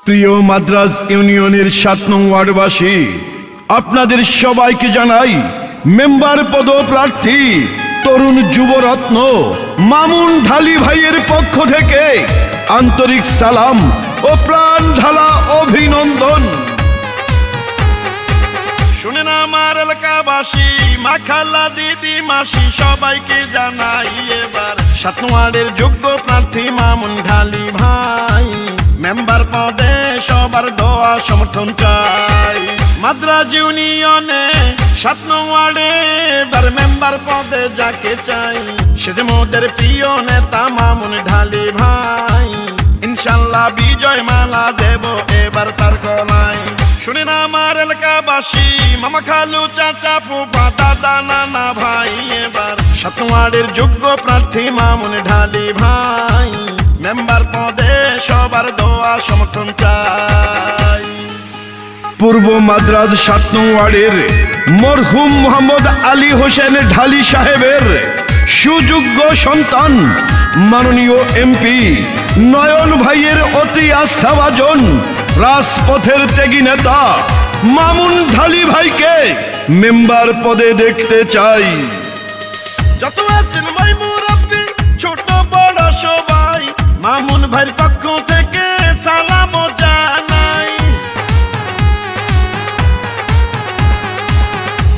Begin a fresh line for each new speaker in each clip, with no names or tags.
প্রিয় মাদ্রাজ ইউনিয়নের ৭ নং ওয়ার্ডবাসী, আপনাদের সবাইকে জানাই মেম্বার পদপ্রার্থী তরুণ যুবরত্ন মামুন ঢালি ভাইয়ের পক্ষ থেকে আন্তরিক সালাম ও প্রাণ ঢালা অভিনন্দন। শুনেন আমার এলাকাবাসী, মা খালা দিদি মাসি সবাইকে জানাই এবার ৭ নং ওয়ার্ডের যোগ্য প্রার্থী মামুন ঢালি ভাই মেম্বার পদে সবার দোয়া সমর্থন চাই। মাদ্রাজ ইউনিয়নে ৭ নং ওয়ার্ডে এবার মেম্বার পদে যাকে চাই সে যে মোদের প্রিয় নেতা মামুন ঢালি ভাই। ইনশাল্লাহ বিজয় মালা দেব এবার তার গলায়। শুনেন আমার এলাকাবাসী, মামা খালু চাচা ফুফা দাদা নানা ভাই এবার ৭ নং ওয়ার্ডের যোগ্য প্রার্থী মামুন ঢালি ভাই মেম্বার পদে সবার দোয়া সমর্থন চাই। পূর্ব মাদ্রাজ ৭ নং ওয়ার্ডের মরহুম মোহাম্মদ আলী হোসেন ঢালি সাহেবের সুযোগ্য সন্তান মাননীয় এমপি নয়ন ভাইয়ের অতি আস্থাভাজন রাজপথের ত্যাগী নেতা মামুন ঢালি ভাইকে মেম্বার পদে দেখতে চাই। যত আছেন ভাই মুরব্বি ছোট বড় সবাই মামুন ভাইয়ের পক্ষ থেকে সালাম জানাই।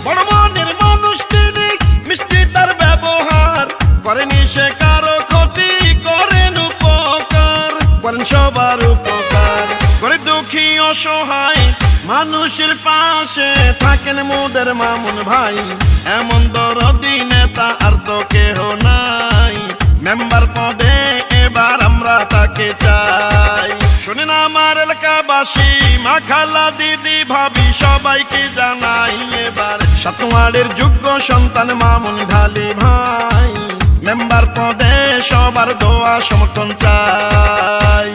বড় মনের মানুষ তিনি, মিষ্টি তার ব্যবহার, করেনি সে কারো ক্ষতি, করেন উপকার, করেন সবার উপকার। গরিব দুঃখী অসহায় মানুষের পাশে থাকেন মোদের মামুন ভাই। এমন দরদি নেতা আর তো কেহ নাই, মেম্বার পদে এবার আমরা তাকে চাই। শুনেন আমার এলাকাবাসী, মা খালা দিদি ভাবি সবাইকে জানাই এবার ৭ নং ওয়ার্ডের যোগ্য সন্তান মামুন ঢালি ভাই মেম্বার পদে সবার দোয়া সমর্থন চাই।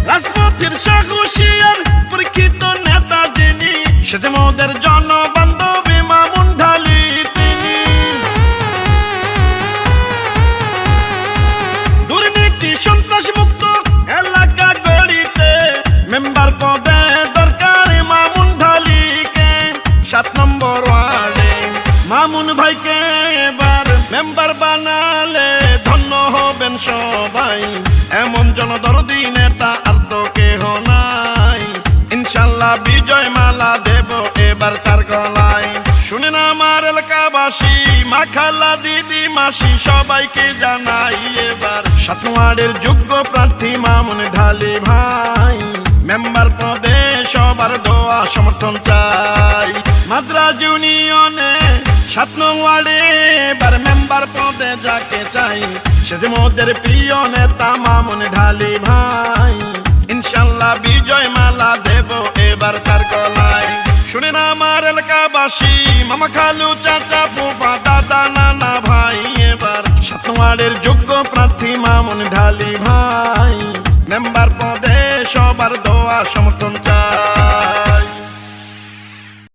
রাজপথের সাহসিয়ার পরীক্ষিত নেতা যিনি, সে যে মোদের জনবান্ধবী মামুন ঢালি তিনি। দুর্নীতি সন্ত্রাস মুক্ত এলাকা গড়িতে মেম্বার পদে দরকার মামুন ঢালিকে। ৭ নম্বর ওয়ার্ডে মামুন ভাইকে এবার মেম্বার বানালে ধন্য হবেন সবাই। এমন জনদরদি নেতা আর তো কেহ নাই, ইনশাল্লাহ বিজয় মালা দেব এবার তার গলায়। শুনেন আমার এলাকাবাসী, মা খালা দিদি মাসি সবাইকে জানাই এবার ৭ নং ওয়ার্ডের যোগ্য প্রার্থী মামুন ঢালি ভাই মেম্বার পদে সবার দোয়া সমর্থন চাই। মাদ্রাজ ইউনিয়নে ৭ নং ওয়ার্ডে এবার মেম্বার পদে যাকে চাই সে যে মোদের প্রিয় নেতা মামুন ঢালি ভাই। ইনশাল্লাহ বিজয় মালা দেব এবার তার গলায়। শুনেন আমার এলাকাবাসী, মামা খালু চাচা ফুফা দাদা নানা ভাই এবার ৭ নং ওয়ার্ডের যোগ্য প্রার্থী মামুন ঢালি ভাই মেম্বার পদে সবার দোয়া সমর্থন চাই।